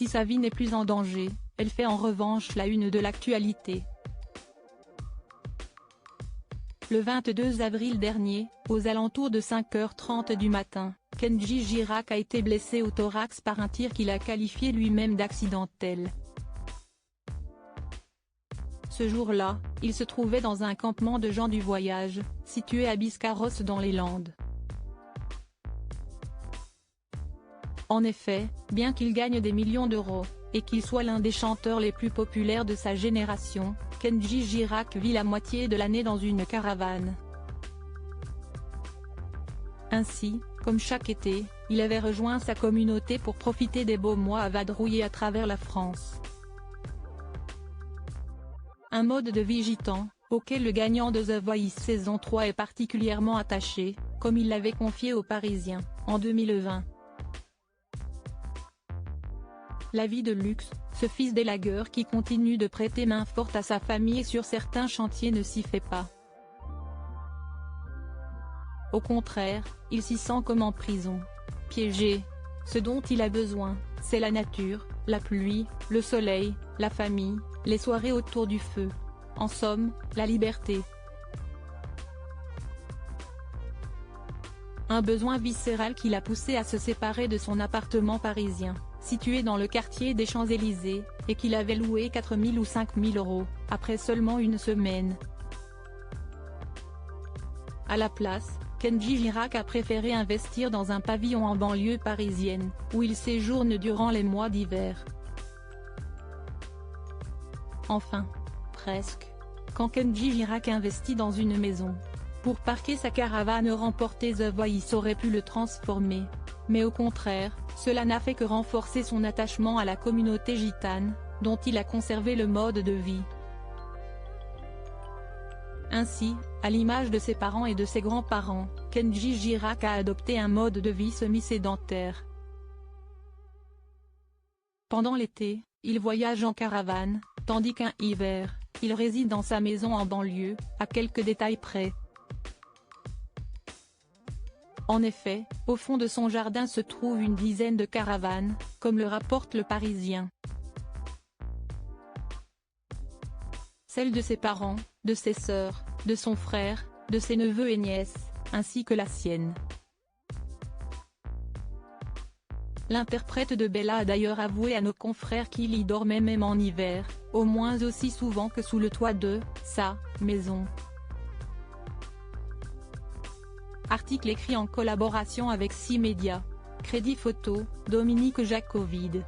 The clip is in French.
Si sa vie n'est plus en danger, elle fait en revanche la une de l'actualité. Le 22 avril dernier, aux alentours de 5h30 du matin, Kendji Girac a été blessé au thorax par un tir qu'il a qualifié lui-même d'accidentel. Ce jour-là, il se trouvait dans un campement de gens du voyage, situé à Biscarrosse dans les Landes. En effet, bien qu'il gagne des millions d'euros, et qu'il soit l'un des chanteurs les plus populaires de sa génération, Kendji Girac vit la moitié de l'année dans une caravane. Ainsi, comme chaque été, il avait rejoint sa communauté pour profiter des beaux mois à vadrouiller à travers la France. Un mode de vie gitan, auquel le gagnant de The Voice saison 3 est particulièrement attaché, comme il l'avait confié aux Parisiens, en 2020. La vie de luxe, ce fils d'élagueur qui continue de prêter main forte à sa famille et sur certains chantiers ne s'y fait pas. Au contraire, il s'y sent comme en prison. Piégé. Ce dont il a besoin, c'est la nature, la pluie, le soleil, la famille, les soirées autour du feu. En somme, la liberté. Un besoin viscéral qui l'a poussé à se séparer de son appartement parisien, situé dans le quartier des Champs-Élysées, et qu'il avait loué 4 000 ou 5 000 euros, après seulement une semaine. À la place, Kendji Girac a préféré investir dans un pavillon en banlieue parisienne, où il séjourne durant les mois d'hiver. Enfin, presque. Quand Kendji Girac investit dans une maison pour parquer sa caravane remporter The Voice aurait pu le transformer. Mais au contraire, cela n'a fait que renforcer son attachement à la communauté gitane, dont il a conservé le mode de vie. Ainsi, à l'image de ses parents et de ses grands-parents, Kendji Girac a adopté un mode de vie semi-sédentaire. Pendant l'été, il voyage en caravane, tandis qu'un hiver, il réside dans sa maison en banlieue, à quelques détails près. En effet, au fond de son jardin se trouve une dizaine de caravanes, comme le rapporte Le Parisien. Celles de ses parents, de ses sœurs, de son frère, de ses neveux et nièces, ainsi que la sienne. L'interprète de Bella a d'ailleurs avoué à nos confrères qu'il y dormait même en hiver, au moins aussi souvent que sous le toit de sa maison. Article écrit en collaboration avec 6 médias. Crédit photo, Dominique Jacovide.